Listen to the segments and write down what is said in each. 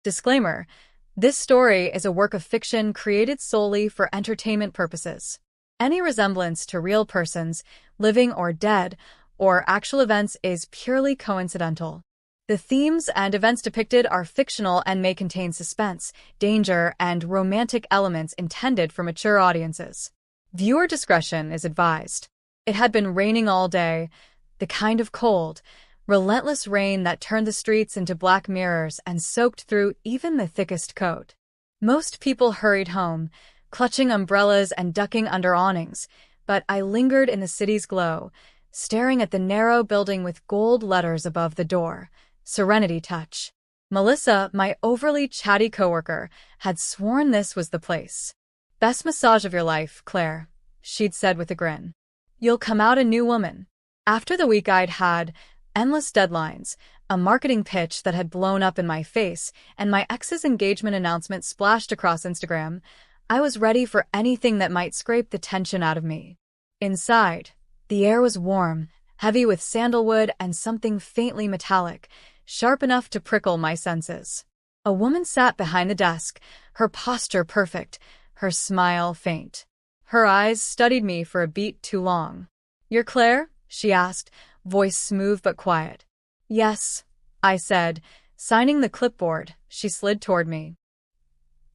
Disclaimer: this story is a work of fiction created solely for entertainment purposes. Any resemblance to real persons, living or dead, or actual events is purely coincidental. The themes and events depicted are fictional and may contain suspense, danger, and romantic elements intended for mature audiences. Viewer discretion is advised. It had been raining all day, the kind of cold, relentless rain that turned the streets into black mirrors and soaked through even the thickest coat. Most people hurried home, clutching umbrellas and ducking under awnings, but I lingered in the city's glow, staring at the narrow building with gold letters above the door. Serenity Touch. Melissa, my overly chatty coworker, had sworn this was the place. Best massage of your life, Claire, she'd said with a grin. You'll come out a new woman. After the week I'd had, endless deadlines, a marketing pitch that had blown up in my face, and my ex's engagement announcement splashed across Instagram, I was ready for anything that might scrape the tension out of me. Inside, the air was warm, heavy with sandalwood and something faintly metallic, sharp enough to prickle my senses. A woman sat behind the desk, her posture perfect, her smile faint. Her eyes studied me for a beat too long. "You're Claire?" she asked, voice smooth but quiet. "Yes," I said, signing the clipboard. She slid toward me.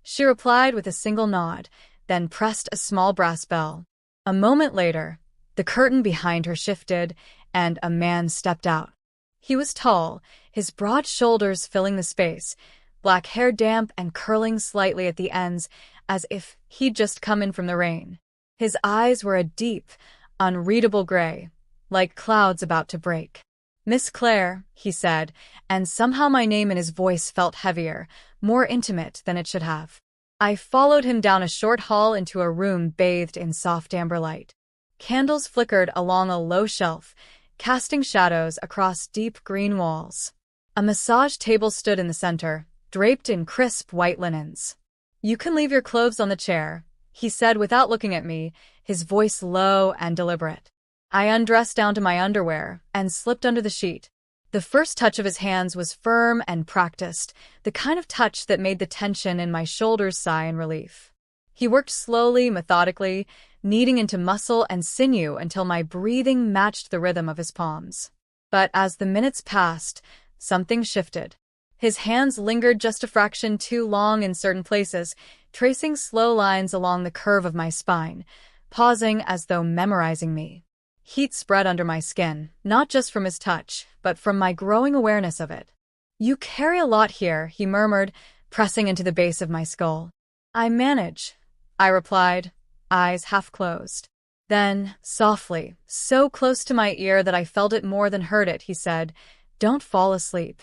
She replied with a single nod, then pressed a small brass bell. A moment later, the curtain behind her shifted, and a man stepped out. He was tall, his broad shoulders filling the space, black hair damp and curling slightly at the ends, as if he'd just come in from the rain. His eyes were a deep, unreadable gray, like clouds about to break. "Miss Claire," he said, and somehow my name in his voice felt heavier, more intimate than it should have. I followed him down a short hall into a room bathed in soft amber light. Candles flickered along a low shelf, casting shadows across deep green walls. A massage table stood in the center, draped in crisp white linens. "You can leave your clothes on the chair," he said without looking at me, his voice low and deliberate. I undressed down to my underwear and slipped under the sheet. The first touch of his hands was firm and practiced, the kind of touch that made the tension in my shoulders sigh in relief. He worked slowly, methodically, kneading into muscle and sinew until my breathing matched the rhythm of his palms. But as the minutes passed, something shifted. His hands lingered just a fraction too long in certain places, tracing slow lines along the curve of my spine, pausing as though memorizing me. Heat spread under my skin, not just from his touch, but from my growing awareness of it. "You carry a lot here," he murmured, pressing into the base of my skull. "I manage," I replied, eyes half closed. Then, softly, so close to my ear that I felt it more than heard it, he said, "Don't fall asleep."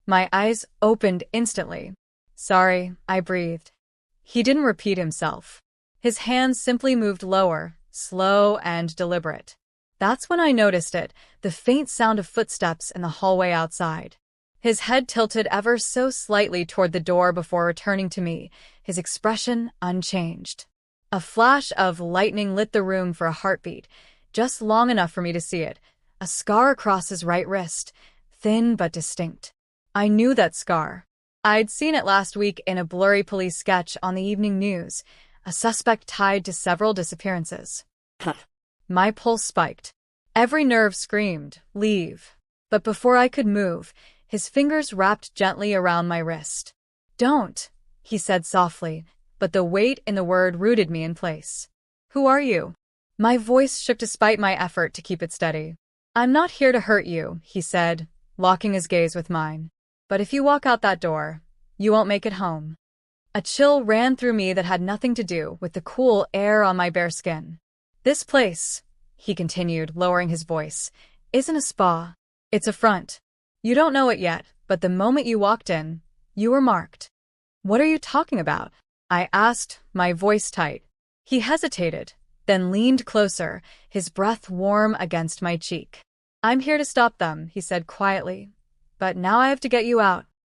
My eyes opened instantly. "Sorry," I breathed. He didn't repeat himself. His hands simply moved lower, slow and deliberate. That's when I noticed it, the faint sound of footsteps in the hallway outside. His head tilted ever so slightly toward the door before returning to me, his expression unchanged. A flash of lightning lit the room for a heartbeat, just long enough for me to see it, a scar across his right wrist, thin but distinct. I knew that scar. I'd seen it last week in a blurry police sketch on the evening news, a suspect tied to several disappearances. My pulse spiked. Every nerve screamed, "Leave." But before I could move, his fingers wrapped gently around my wrist. "Don't," he said softly, but the weight in the word rooted me in place. "Who are you?" My voice shook despite my effort to keep it steady. "I'm not here to hurt you," he said, locking his gaze with mine. "But if you walk out that door, you won't make it home." A chill ran through me that had nothing to do with the cool air on my bare skin. "This place," he continued, lowering his voice, "isn't a spa. It's a front. You don't know it yet, but the moment you walked in, you were marked." "What are you talking about?" I asked, my voice tight. He hesitated, then leaned closer, his breath warm against my cheek. "I'm here to stop them," he said quietly. "But now I have to get you out."